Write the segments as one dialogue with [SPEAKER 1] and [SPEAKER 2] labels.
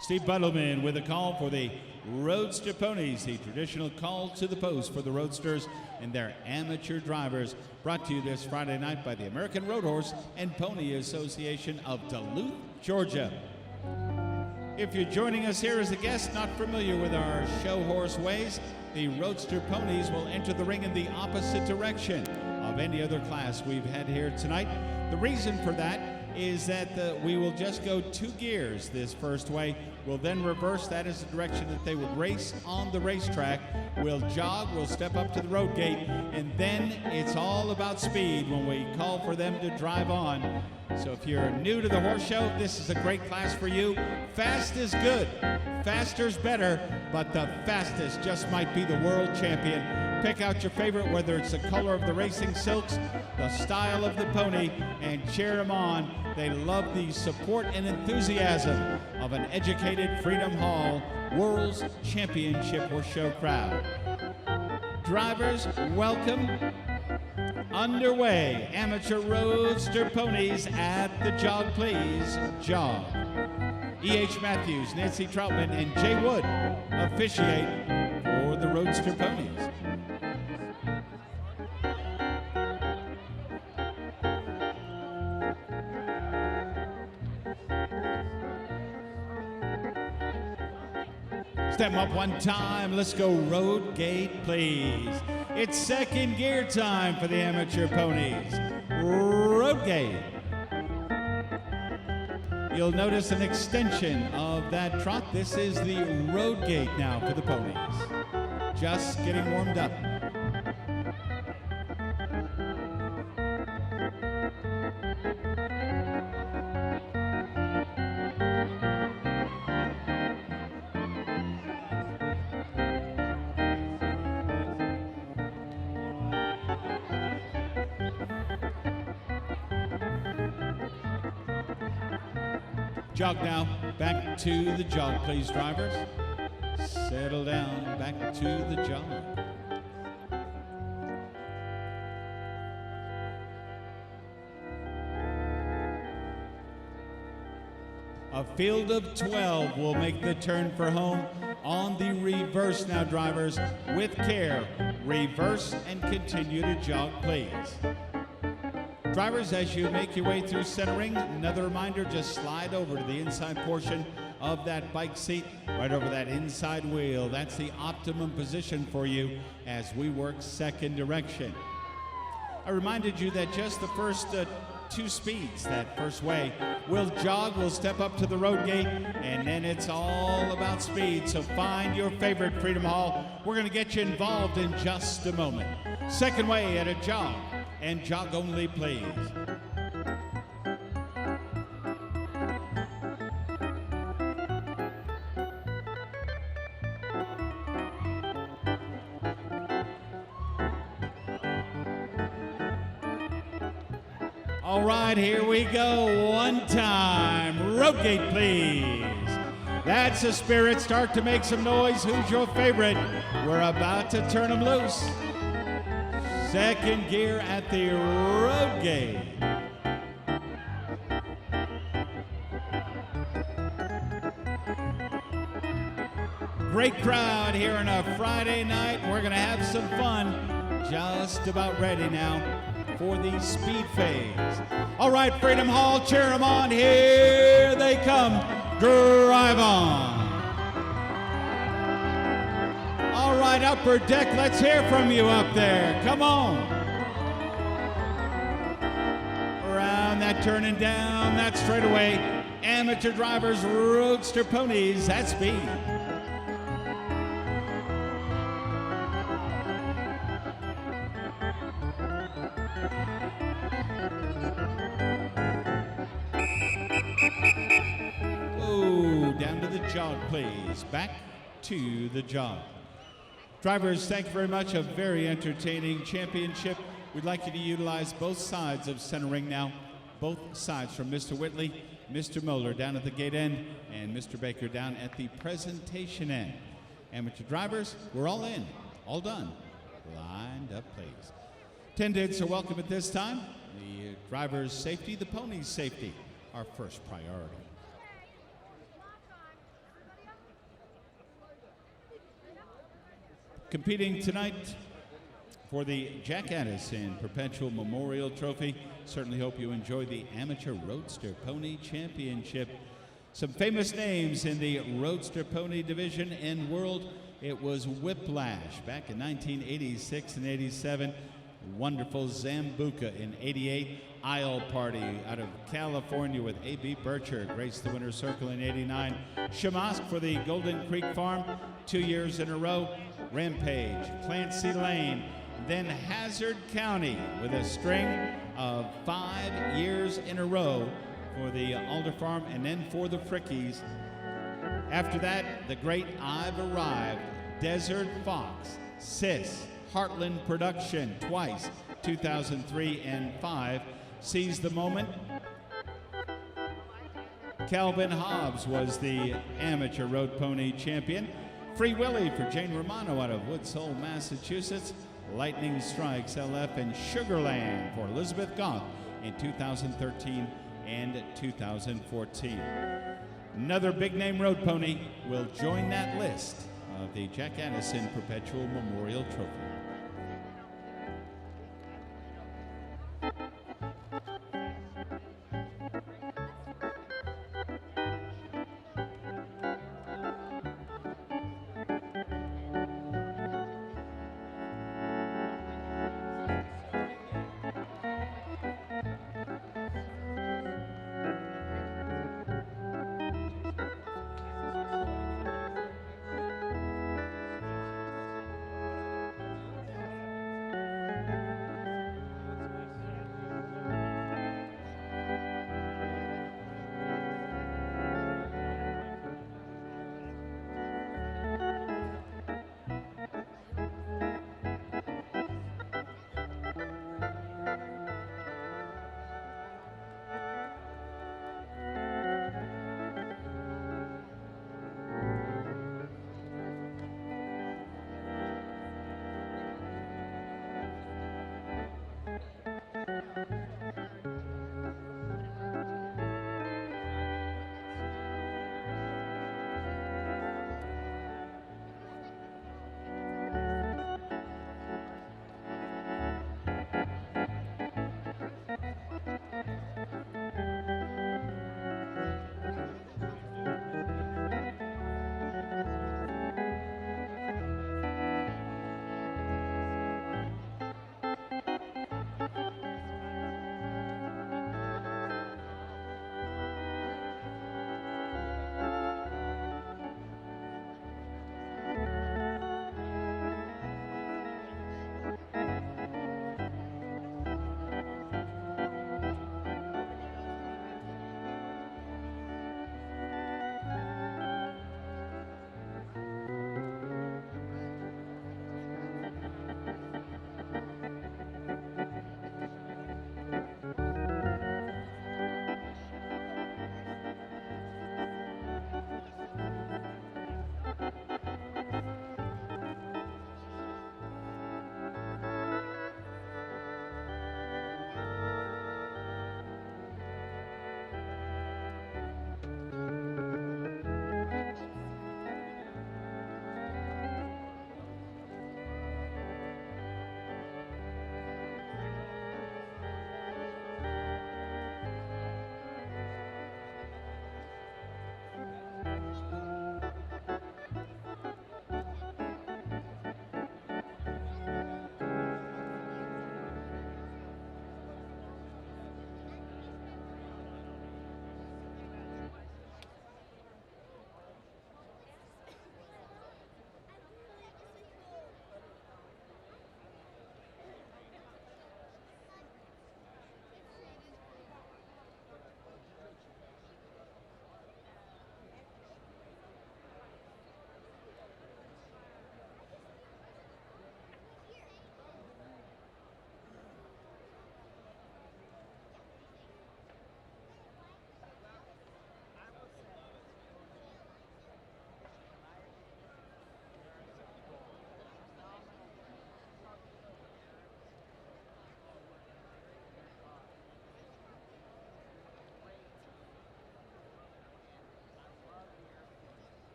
[SPEAKER 1] Steve Buttleman with a call for the Roadster ponies, the traditional call to the post for the Roadsters and their amateur drivers. Brought to you this Friday night by the American Road Horse and Pony Association of Duluth, Georgia. If you're joining us here as a guest not familiar with our show horse ways, the Roadster ponies will enter the ring in the opposite direction of any other class we've had here tonight. The reason for that is that we will just go 2 gears this first way. We'll then reverse. That is the direction that they would race on the racetrack. We'll jog, we'll step up to the road gate, and then it's all about speed when we call for them to drive on. So if you're new to the horse show, this is a great class for you. Fast is good, faster's better, but the fastest just might be the world champion. Pick out your favorite, whether it's the color of the racing silks, the style of the pony, and cheer them on. They love the support and enthusiasm of an educated Freedom Hall World's Championship Horse Show crowd. Drivers, welcome. Underway, amateur Roadster ponies at the jog, please. Jog. E.H. Matthews, Nancy Troutman, and Jay Wood officiate for the Roadster ponies. Step them up one time. Let's go road gate, please. It's second gear time for the amateur ponies. Road gate. You'll notice an extension of that trot. This is the road gate now for the ponies. Just getting warmed up. Jog now, back to the jog, please, drivers. Settle down, back to the jog. A field of 12 will make the turn for home on the reverse now, drivers. With care, reverse and continue to jog, please. Drivers, as you make your way through centering, another reminder, just slide over to the inside portion of that bike seat, right over that inside wheel. That's the optimum position for you as we work second direction. I reminded you that just the first 2 speeds, that first way, we'll jog, we'll step up to the road gate, and then it's all about speed. So find your favorite Freedom Hall. We're going to get you involved in just a moment. Second way at a jog. And jog only, please. All right, here we go. One time. Road gate, please. That's the spirit. Start to make some noise. Who's your favorite? We're about to turn them loose. Second gear at the road gate. Great crowd here on a Friday night. We're going to have some fun. Just about ready now for the speed phase. All right, Freedom Hall, cheer them on. Here they come. Drive on. All right, upper deck, let's hear from you up there. Come on. Around that turn and down that straightaway. Amateur drivers, Roadster ponies, at speed. Oh, down to the jog, please. Back to the jog. Drivers, thank you very much. A very entertaining championship. We'd like you to utilize both sides of center ring now. Both sides from Mr. Whitley, Mr. Moeller down at the gate end, and Mr. Baker down at the presentation end. Amateur drivers, we're all in, all done. Lined up, please. Attendants are welcome at this time. The driver's safety, the pony's safety, our first priority. Competing tonight for the Jack Addison Perpetual Memorial Trophy. Certainly hope you enjoy the Amateur Roadster Pony Championship. Some famous names in the Roadster Pony division and world. It was Whiplash back in 1986 and 87. Wonderful Zambuca in 88. Isle Party out of California with A.B. Bircher graced the winner's circle in 89. Shamask for the Golden Creek Farm 2 years in a row. Rampage, Clancy Lane, then Hazard County with a string of 5 years in a row for the Alder Farm, and then for the Frickies. After that, the great I've Arrived, Desert Fox, Sis, Heartland Production twice, 2003 and 5. Seize the Moment. Calvin Hobbs was the amateur road pony champion. Free Willie for Jane Romano out of Woods Hole, Massachusetts. Lightning Strikes LF and Sugarland for Elizabeth Goff in 2013 and 2014. Another big name road pony will join that list of the Jack Addison Perpetual Memorial Trophy.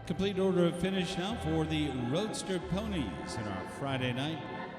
[SPEAKER 1] Complete order of finish now for the Roadster Ponies in our Friday night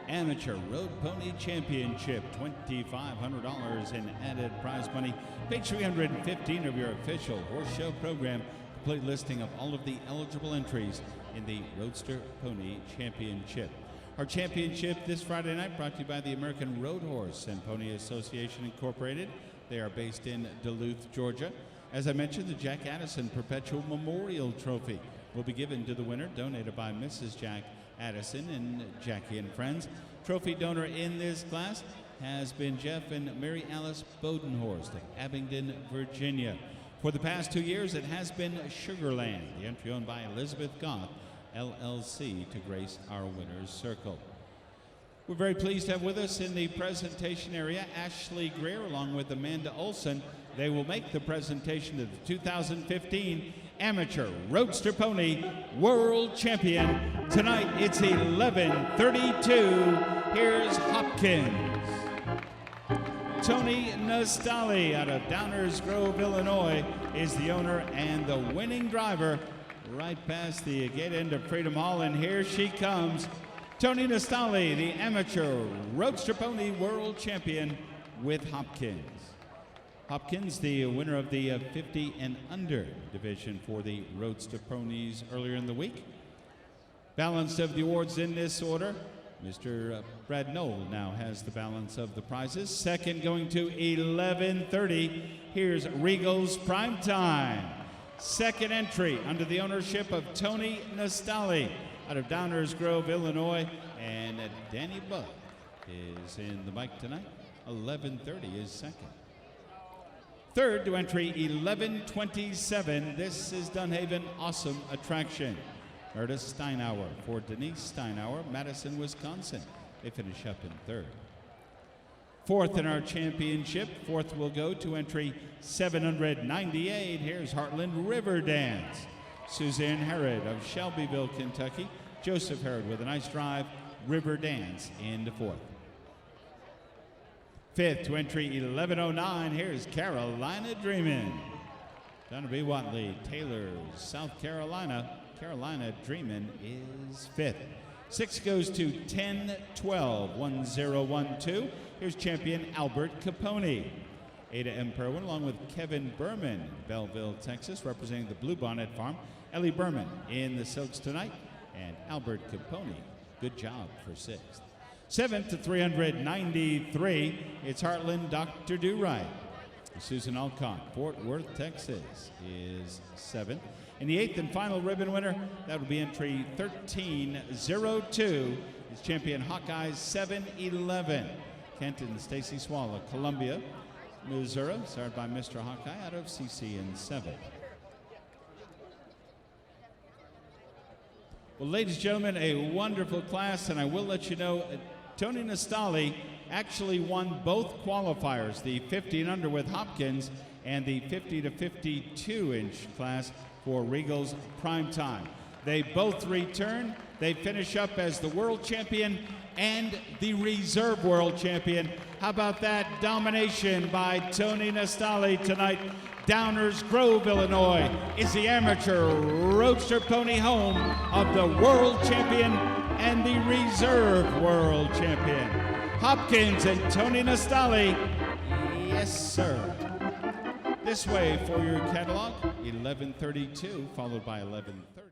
[SPEAKER 1] Amateur Road Pony Championship. $2,500 in added prize money. Page 315 of your official horse show program. Complete listing of all of the eligible entries in the Roadster Pony Championship. Our championship this Friday night brought to you by the American Road Horse and Pony Association Incorporated. They are based in Duluth, Georgia. As I mentioned, the Jack Addison Perpetual Memorial Trophy will be given to the winner, donated by Mrs. Jack Addison and Jackie and Friends. Trophy donor in this class has been Jeff and Mary Alice Bodenhorst of Abingdon, Virginia. For the past 2 years, it has been Sugarland, the entry owned by Elizabeth Goff, LLC, to grace our winner's circle. We're very pleased to have with us in the presentation area Ashley Greer along with Amanda Olson. They will make the presentation of the 2015 Amateur Roadster Pony World Champion. Tonight it's 11:32. Here's Hopkins. Toni Nastali out of Downers Grove, Illinois is the owner and the winning driver. Right past the gate end of Freedom Hall, and here she comes. Toni Nastali, the Amateur Roadster Pony World Champion with Hopkins. Hopkins, the winner of the 50 and under division for the Roadster Ponies earlier in the week. Balance of the awards in this order. Mr. Brad Knoll now has the balance of the prizes. Second going to 11:30. Here's Regal's Prime Time. Second entry under the ownership of Toni Nastali out of Downers Grove, Illinois. And Danny Buck is in the mic tonight. 11:30 is second. Third to entry 11:27. This is Dunhaven Awesome Attraction. Meredith Steinauer for Denise Steinauer, Madison, Wisconsin. They finish up in third. Fourth in our championship. Fourth will go to entry 798. Here's Heartland River Dance. Suzanne Herod of Shelbyville, Kentucky. Joseph Herod with a nice drive. River Dance into fourth. Fifth to entry 1109. Here's Carolina Dreamin'. Donna B. Watley, Taylor, South Carolina. Carolina Dreamin' is fifth. Sixth goes to 1012, 1012. Here's champion Albert Capone. Ada M. Perwin along with Kevin Berman, Belleville, Texas, representing the Bluebonnet Farm. Ellie Berman in the silks tonight. And Albert Capone, good job for sixth. Seventh to 393, it's Heartland Dr. Do-Right. Susan Alcott, Fort Worth, Texas, is seventh. And the eighth and final ribbon winner, that will be entry 1302, is champion Hawkeyes 711. Kenton and Stacy Swallow, Columbia, Missouri, started by Mr. Hawkeye out of CCN 7. Well, ladies and gentlemen, a wonderful class, and I will let you know, Toni Nastali actually won both qualifiers, the 50 and under with Hopkins and the 50 to 52 inch class for Regal's Prime Time. They both return. They finish up as the world champion and the reserve world champion. How about that domination by Toni Nastali tonight? Downers Grove, Illinois is the Amateur Roadster Pony home of the world champion and the reserve world champion. Hopkins and Toni Nastali, yes sir. This way for your catalog, 11:32, followed by 11:30.